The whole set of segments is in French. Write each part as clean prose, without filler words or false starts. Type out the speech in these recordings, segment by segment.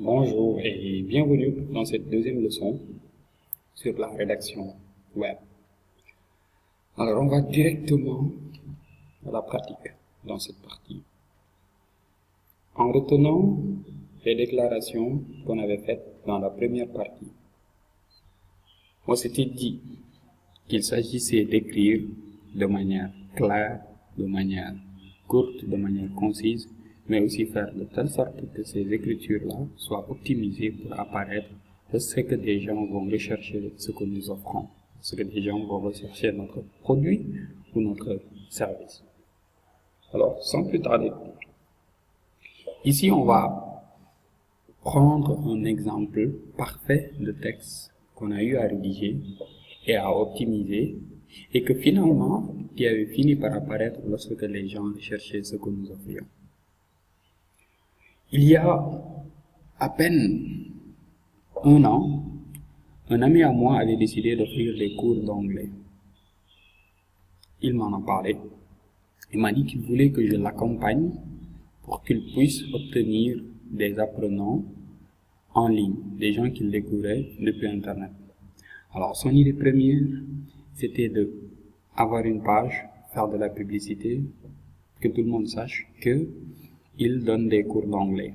Bonjour et bienvenue dans cette deuxième leçon sur la rédaction web. Alors, on va directement à la pratique dans cette partie. En retenant les déclarations qu'on avait faites dans la première partie, on s'était dit qu'il s'agissait d'écrire de manière claire, de manière courte, de manière concise, mais aussi faire de telle sorte que ces écritures-là soient optimisées pour apparaître ce que des gens vont rechercher, ce que nous offrons, ce que des gens vont rechercher notre produit ou notre service. Alors, sans plus tarder, ici on va prendre un exemple parfait de texte qu'on a eu à rédiger et à optimiser et que finalement, qui avait fini par apparaître lorsque les gens recherchaient ce que nous offrions. Il y a à peine un an, un ami à moi avait décidé d'offrir des cours d'anglais. Il m'en a parlé. Il m'a dit qu'il voulait que je l'accompagne pour qu'il puisse obtenir des apprenants en ligne, des gens qu'il découvrait depuis Internet. Alors, son idée première, c'était de avoir une page, faire de la publicité, que tout le monde sache qu'il donne des cours d'anglais.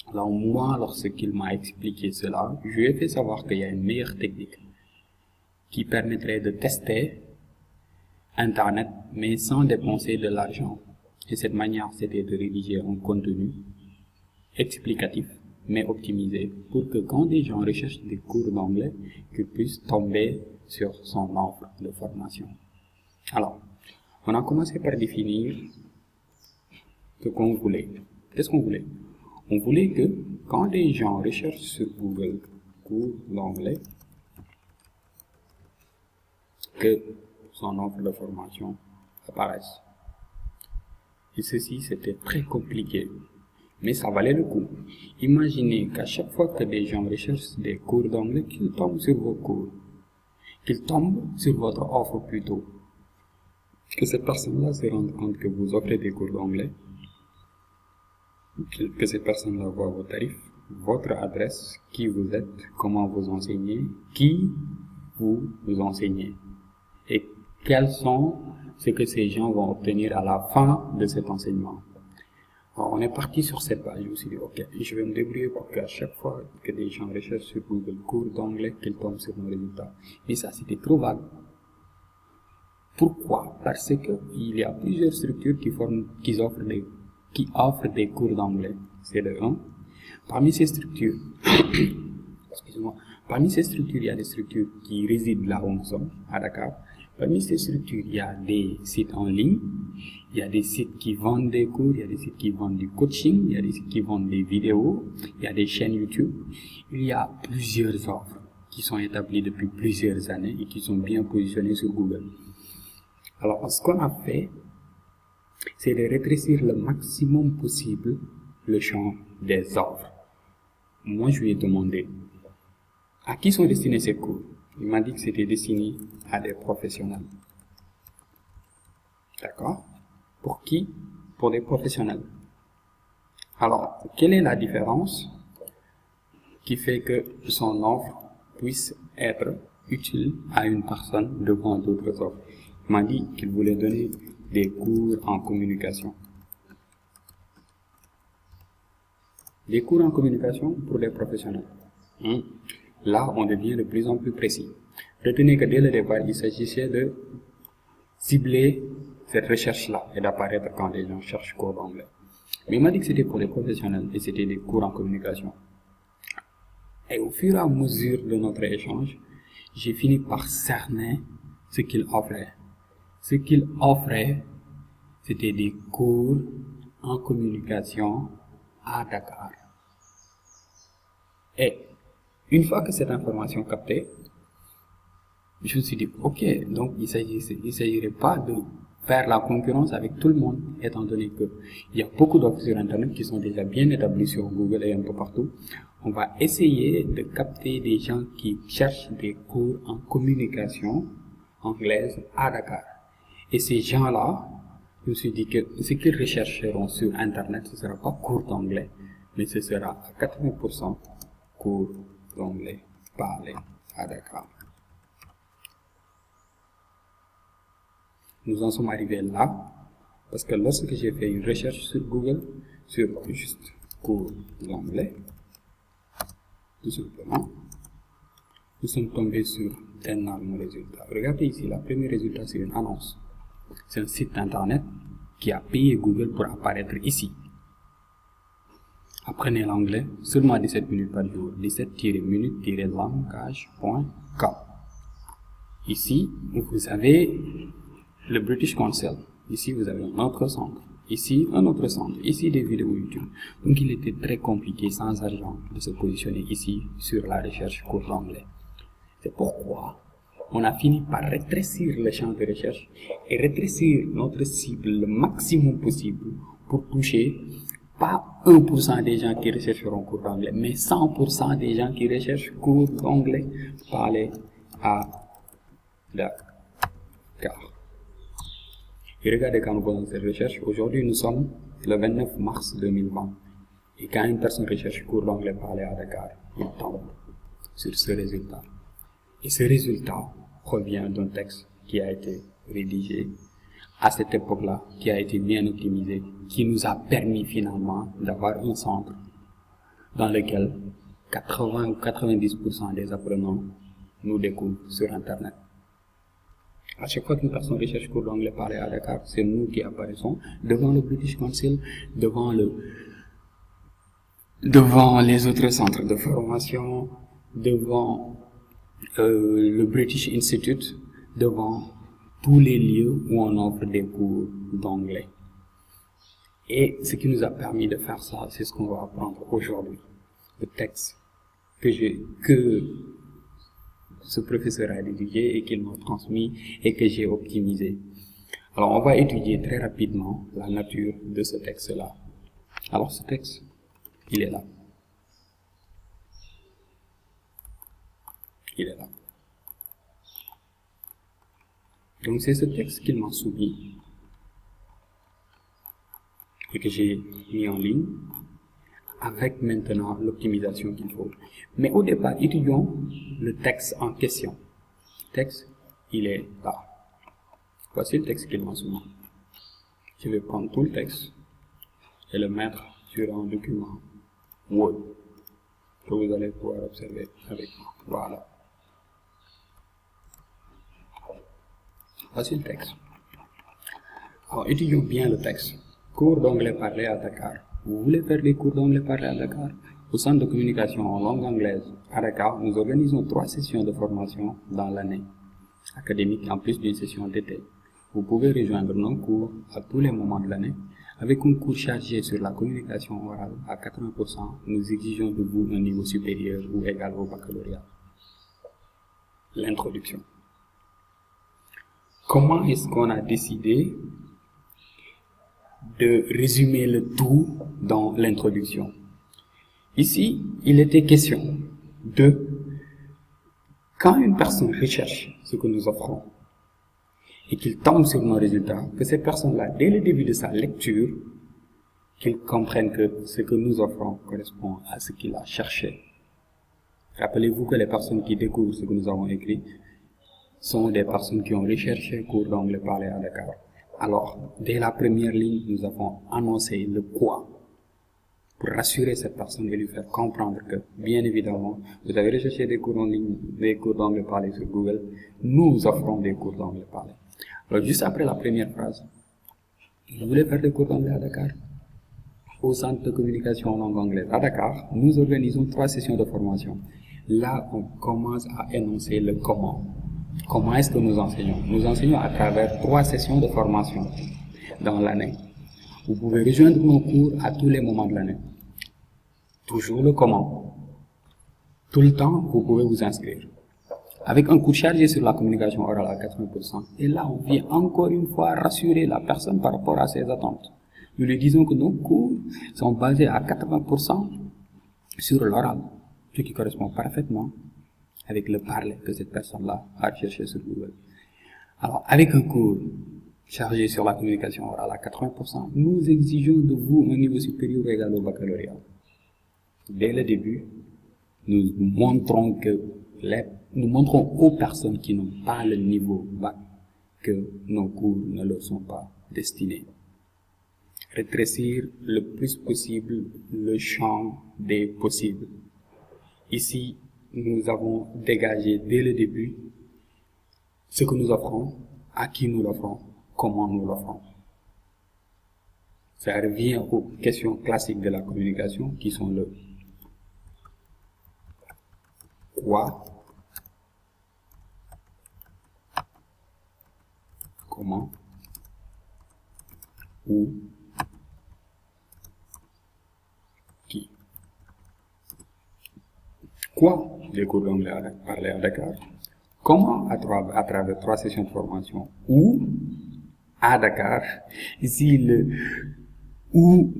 Alors moi, lorsqu'il m'a expliqué cela, je lui ai fait savoir qu'il y a une meilleure technique qui permettrait de tester Internet, mais sans dépenser de l'argent. Et cette manière, c'était de rédiger un contenu explicatif, mais optimisé, pour que quand des gens recherchent des cours d'anglais, qu'ils puissent tomber sur son offre de formation. Alors, on a commencé par définir ce qu'on voulait. Qu'est-ce qu'on voulait? On voulait que quand des gens recherchent sur Google cours d'anglais, que son offre de formation apparaisse. Et ceci, c'était très compliqué, mais ça valait le coup. Imaginez qu'à chaque fois que des gens recherchent des cours d'anglais, qu'ils tombent sur vos cours, qu'ils tombent sur votre offre plutôt, que cette personne-là se rende compte que vous offrez des cours d'anglais, que cette personne-là voit vos tarifs, votre adresse, qui vous êtes, comment vous enseignez, qui vous enseignez, et quels sont ce que ces gens vont obtenir à la fin de cet enseignement. Alors, on est parti sur cette page, je me suis dit, ok, je vais me débrouiller pour qu'à chaque fois que des gens recherchent sur Google cours d'anglais, qu'ils tombent sur nos résultats. Mais ça, c'était trop vague. Pourquoi? Parce que il y a plusieurs structures qui offrent des cours d'anglais. C'est le 1. Parmi ces structures, il y a des structures qui résident là où nous sommes, à Dakar. Parmi ces structures, il y a des sites en ligne, il y a des sites qui vendent des cours, il y a des sites qui vendent du coaching, il y a des sites qui vendent des vidéos, il y a des chaînes YouTube. Il y a plusieurs offres qui sont établies depuis plusieurs années et qui sont bien positionnées sur Google. Alors, ce qu'on a fait, c'est de rétrécir le maximum possible le champ des offres. Moi, je lui ai demandé à qui sont destinés ces cours. Il m'a dit que c'était destiné à des professionnels. D'accord? Pour qui? Pour des professionnels. Alors, quelle est la différence qui fait que son offre puisse être utile à une personne devant d'autres offres? Il m'a dit qu'il voulait donner des cours en communication. Des cours en communication pour les professionnels. Là, on devient de plus en plus précis. Retenez que dès le départ, il s'agissait de cibler cette recherche-là et d'apparaître quand les gens cherchent cours d'anglais. Mais il m'a dit que c'était pour les professionnels et c'était des cours en communication. Et au fur et à mesure de notre échange, j'ai fini par cerner ce qu'il offrait. Ce qu'il offrait, c'était des cours en communication à Dakar. Et une fois que cette information captée, je me suis dit, ok, donc il s'agirait pas de faire la concurrence avec tout le monde, étant donné qu'il y a beaucoup d'offres sur Internet qui sont déjà bien établies sur Google et un peu partout. On va essayer de capter des gens qui cherchent des cours en communication anglaise à Dakar. Et ces gens-là, je me suis dit que ce qu'ils rechercheront sur Internet, ce ne sera pas cours d'anglais, mais ce sera à 80% cours d'anglais parlé à Dakar. Nous en sommes arrivés là parce que lorsque j'ai fait une recherche sur Google sur juste cours d'anglais, tout simplement, nous sommes tombés sur d'énormes résultats. Regardez ici, le premier résultat, c'est une annonce. C'est un site internet qui a payé Google pour apparaître ici. Apprenez l'anglais, seulement 17 minutes par jour, 17-minutes-langage.com. Ici, vous avez le British Council. Ici, vous avez un autre centre. Ici, un autre centre. Ici, des vidéos YouTube. Donc, il était très compliqué, sans argent, de se positionner ici sur la recherche cours d'anglais. C'est pourquoi on a fini par rétrécir le champ de recherche et rétrécir notre cible le maximum possible pour toucher pas 1% des gens qui rechercheront cours d'anglais, mais 100% des gens qui recherchent cours d'anglais parlé à Dakar. Et regardez quand nous faisons cette recherche, aujourd'hui nous sommes le 29 mars 2020. Et quand une personne recherche cours d'anglais parlé à Dakar, il tombe sur ce résultat. Et ce résultat provient d'un texte qui a été rédigé à cette époque-là, qui a été bien optimisé, qui nous a permis finalement d'avoir un centre dans lequel 80 ou 90% des apprenants nous découvrent sur Internet. À chaque fois qu'une personne recherche cours d'anglais parlé à Dakar, c'est nous qui apparaissons devant le British Council, devant les autres centres de formation, devant le British Institute, devant tous les lieux où on offre des cours d'anglais. Et ce qui nous a permis de faire ça, c'est ce qu'on va apprendre aujourd'hui. Le texte que ce professeur a rédigé et qu'il m'a transmis et que j'ai optimisé. Alors, on va étudier très rapidement la nature de ce texte-là. Alors, ce texte, il est là. Il est là. Donc, c'est ce texte qu'il m'a soumis et que j'ai mis en ligne avec maintenant l'optimisation qu'il faut. Mais au départ, étudions le texte en question. Le texte, il est là. Voici le texte qu'il m'a soumis. Je vais prendre tout le texte et le mettre sur un document Word que vous allez pouvoir observer avec moi. Voilà. Voici le texte. Alors, étudions bien le texte. Cours d'anglais parlé à Dakar. Vous voulez faire des cours d'anglais parlé à Dakar? Au centre de communication en langue anglaise à Dakar, nous organisons 3 sessions de formation dans l'année académique en plus d'une session d'été. Vous pouvez rejoindre nos cours à tous les moments de l'année. Avec un cours chargé sur la communication orale à 80%, nous exigeons de vous un niveau supérieur ou égal au baccalauréat. L'introduction. Comment est-ce qu'on a décidé de résumer le tout dans l'introduction? Ici, il était question de, quand une personne recherche ce que nous offrons et qu'il tombe sur nos résultats, que ces personnes-là, dès le début de sa lecture, qu'ils comprennent que ce que nous offrons correspond à ce qu'il a cherché. Rappelez-vous que les personnes qui découvrent ce que nous avons écrit sont des personnes qui ont recherché cours d'anglais parlé à Dakar. Alors, dès la première ligne, nous avons annoncé le quoi pour rassurer cette personne et lui faire comprendre que, bien évidemment, vous avez recherché des cours en ligne, des cours d'anglais parlé sur Google, nous offrons des cours d'anglais parlé. Alors, juste après la première phrase, vous voulez faire des cours d'anglais à Dakar? Au centre de communication en langue anglaise à Dakar, nous organisons 3 sessions de formation. Là, on commence à énoncer le comment. Comment est-ce que nous enseignons? Nous enseignons à travers 3 sessions de formation dans l'année. Vous pouvez rejoindre nos cours à tous les moments de l'année. Toujours le comment. Tout le temps, vous pouvez vous inscrire. Avec un cours chargé sur la communication orale à 80%. Et là, on vient encore une fois rassurer la personne par rapport à ses attentes. Nous lui disons que nos cours sont basés à 80% sur l'oral, ce qui correspond parfaitement avec le parler que cette personne-là a recherché sur Google. Alors, avec un cours chargé sur la communication orale à 80%, nous exigeons de vous un niveau supérieur égal au baccalauréat. Dès le début, nous montrons aux personnes qui n'ont pas le niveau bac que nos cours ne leur sont pas destinés. Rétrécir le plus possible le champ des possibles. Ici, nous avons dégagé dès le début ce que nous offrons, à qui nous l'offrons, comment nous l'offrons. Ça revient aux questions classiques de la communication qui sont le quoi, comment, où, qui. Quoi, les cours d'anglais parlés à Dakar. Comment, à travers 3 sessions de formation. Où, à Dakar. Ici, le où,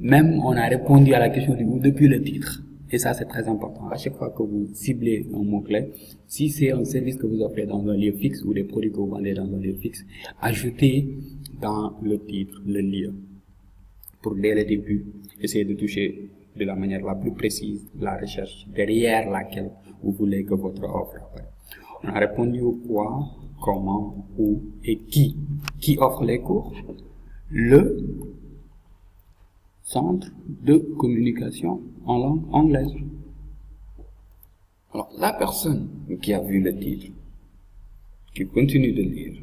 même on a répondu à la question du où depuis le titre. Et ça, c'est très important. À chaque fois que vous ciblez un mot-clé, si c'est un service que vous offrez dans un lieu fixe ou des produits que vous vendez dans un lieu fixe, ajoutez dans le titre le lieu. Pour dès le début, essayer de toucher de la manière la plus précise la recherche derrière laquelle vous voulez que votre offre apparaisse. On a répondu au quoi, comment, où et qui. Qui offre les cours? Le centre de communication en langue anglaise. Alors, la personne qui a vu le titre, qui continue de lire,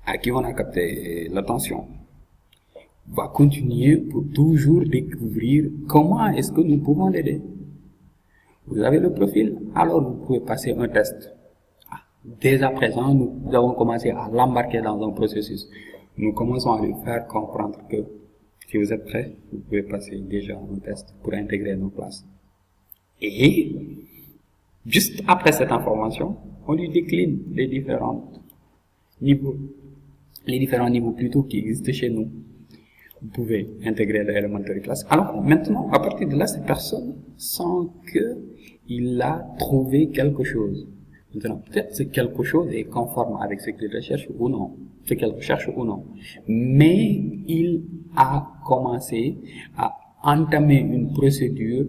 à qui on a capté l'attention, va continuer pour toujours découvrir comment est-ce que nous pouvons l'aider. Vous avez le profil, alors vous pouvez passer un test. Dès à présent, nous avons commencé à l'embarquer dans un processus. Nous commençons à lui faire comprendre que si vous êtes prêt, vous pouvez passer déjà un test pour intégrer nos classes. Et, juste après cette information, on lui décline les différents niveaux plutôt qui existent chez nous. Vous pouvez intégrer l'élémentaire classe. Alors, maintenant, à partir de là, cette personne sent qu'il a trouvé quelque chose. Maintenant, peut-être ce quelque chose est conforme avec ce qu'il recherche ou non, ce qu'elle recherche ou non. Mais il a commencé à entamer une procédure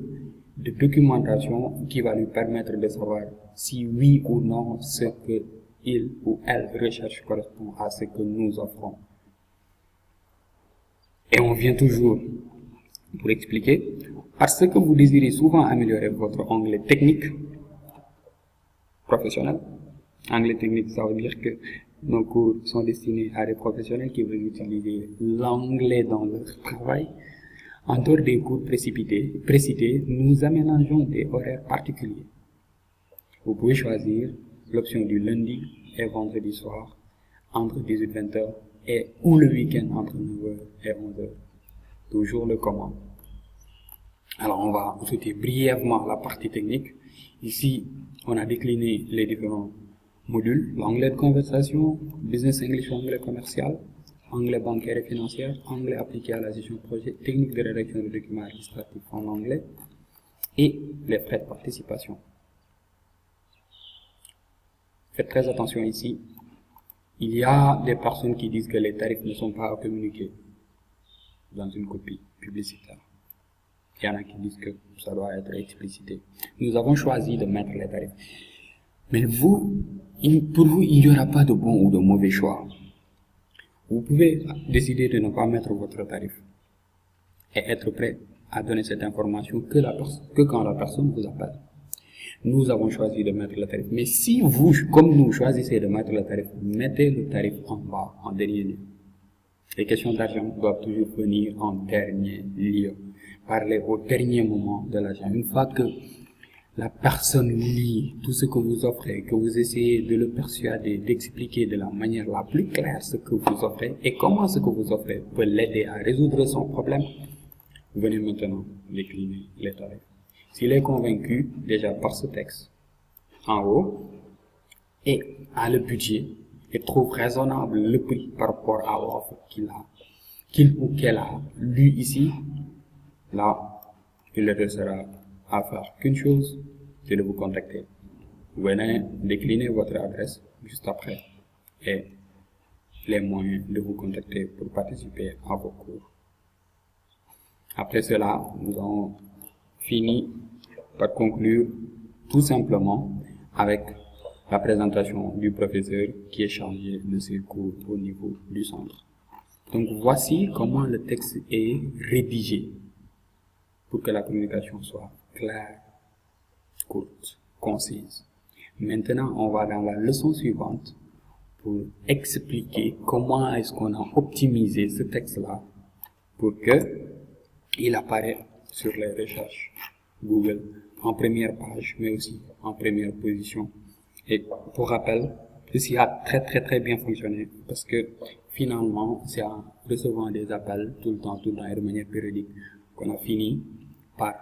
de documentation qui va lui permettre de savoir si oui ou non ce que il ou elle recherche correspond à ce que nous offrons. Et on vient toujours pour expliquer, parce que vous désirez souvent améliorer votre anglais technique, professionnel. Anglais technique, ça veut dire que nos cours sont destinés à des professionnels qui veulent utiliser l'anglais dans leur travail. En dehors des cours précités, nous aménageons des horaires particuliers. Vous pouvez choisir l'option du lundi et vendredi soir entre 18-20h et ou le week-end entre 9h et 11h. Toujours le comment. Alors on va écouter brièvement la partie technique. Ici, on a décliné les différents modules. L'anglais de conversation, business English, anglais commercial, anglais bancaire et financier, anglais appliqué à la gestion de projet, technique de rédaction de documents administratifs en anglais et les frais de participation. Faites très attention ici. Il y a des personnes qui disent que les tarifs ne sont pas à communiquer dans une copie publicitaire. Il y en a qui disent que ça doit être explicité. Nous avons choisi de mettre les tarifs. Mais pour vous, il n'y aura pas de bon ou de mauvais choix. Vous pouvez décider de ne pas mettre votre tarif et être prêt à donner cette information que quand la personne vous appelle. Nous avons choisi de mettre le tarif. Mais si vous, comme nous, choisissez de mettre le tarif, mettez le tarif en bas, en dernier lieu. Les questions d'argent doivent toujours venir en dernier lieu. Parlez au dernier moment de l'argent. Une fois que la personne lit tout ce que vous offrez, que vous essayez de le persuader, d'expliquer de la manière la plus claire ce que vous offrez et comment ce que vous offrez peut l'aider à résoudre son problème, venez maintenant décliner les tarifs. S'il est convaincu déjà par ce texte en haut et a le budget et trouve raisonnable le prix par rapport à l'offre qu'il ou qu'elle a lu ici, là, il ne restera à faire qu'une chose, c'est de vous contacter. Venez décliner votre adresse juste après et les moyens de vous contacter pour participer à vos cours. Après cela, nous avons fini par conclure tout simplement avec la présentation du professeur qui est chargé de ces cours au niveau du centre. Donc voici comment le texte est rédigé pour que la communication soit claire, courte, concise. Maintenant, on va dans la leçon suivante pour expliquer comment est-ce qu'on a optimisé ce texte-là pour que il apparaît sur les recherches Google en première page, mais aussi en première position. Et pour rappel, ceci a très bien fonctionné parce que finalement, c'est en recevant des appels tout le temps et de manière périodique qu'on a fini par,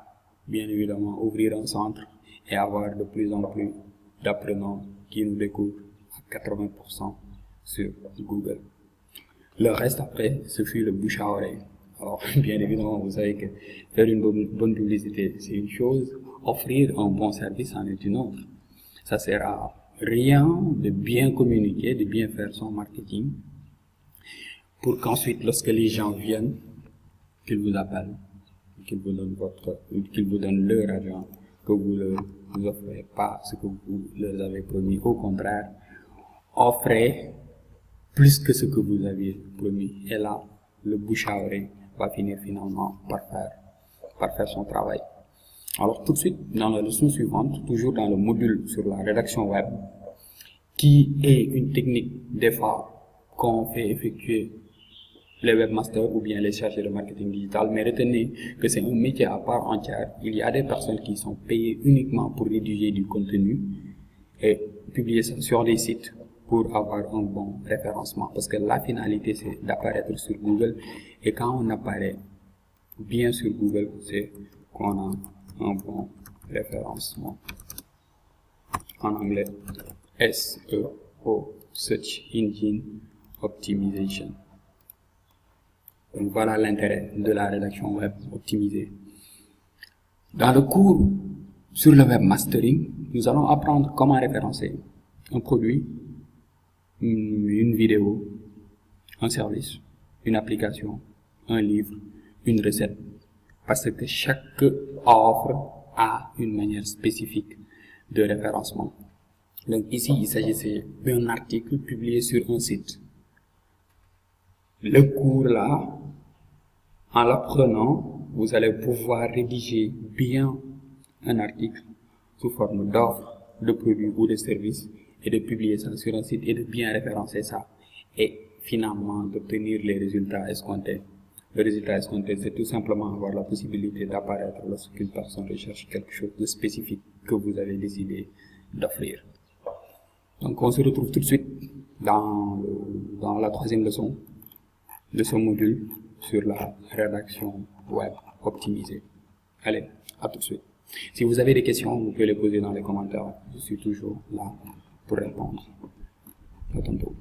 bien évidemment, ouvrir un centre et avoir de plus en plus d'apprenants qui nous découvrent à 80% sur Google. Le reste après, ce fut le bouche à oreille. Alors, bien évidemment, vous savez que faire une bonne publicité, c'est une chose, offrir un bon service en est une autre. Ça sert à rien de bien communiquer, de bien faire son marketing, pour qu'ensuite, lorsque les gens viennent, qu'ils vous appellent, qu'ils vous donnent leur argent, que vous ne leur offrez pas ce que vous leur avez promis. Au contraire, offrez plus que ce que vous aviez promis. Et là, le bouche à oreille va finir finalement par faire son travail. Alors tout de suite, dans la leçon suivante, toujours dans le module sur la rédaction web, qui est une technique des fois qu'on fait effectuer les webmasters ou bien les chargés de marketing digital, mais retenez que c'est un métier à part entière. Il y a des personnes qui sont payées uniquement pour rédiger du contenu et publier ça sur des sites pour avoir un bon référencement, parce que la finalité c'est d'apparaître sur Google, et quand on apparaît bien sur Google, c'est qu'on a un bon référencement. En anglais, SEO, Search Engine Optimization. Donc voilà l'intérêt de la rédaction web optimisée. Dans le cours sur le webmastering, nous allons apprendre comment référencer un produit, une vidéo, un service, une application, un livre, une recette, parce que chaque offre a une manière spécifique de référencement. Donc ici, il s'agissait d'un article publié sur un site. Le cours là, en l'apprenant, vous allez pouvoir rédiger bien un article sous forme d'offre, de produits ou de services, et de publier ça sur un site et de bien référencer ça, et finalement d'obtenir les résultats escomptés. Le résultat escompté, c'est tout simplement avoir la possibilité d'apparaître lorsqu'une personne recherche quelque chose de spécifique que vous avez décidé d'offrir. Donc on se retrouve tout de suite dans la troisième leçon de ce module sur la rédaction web optimisée. Allez, à tout de suite. Si vous avez des questions, vous pouvez les poser dans les commentaires. Je suis toujours là pour répondre. À tantôt.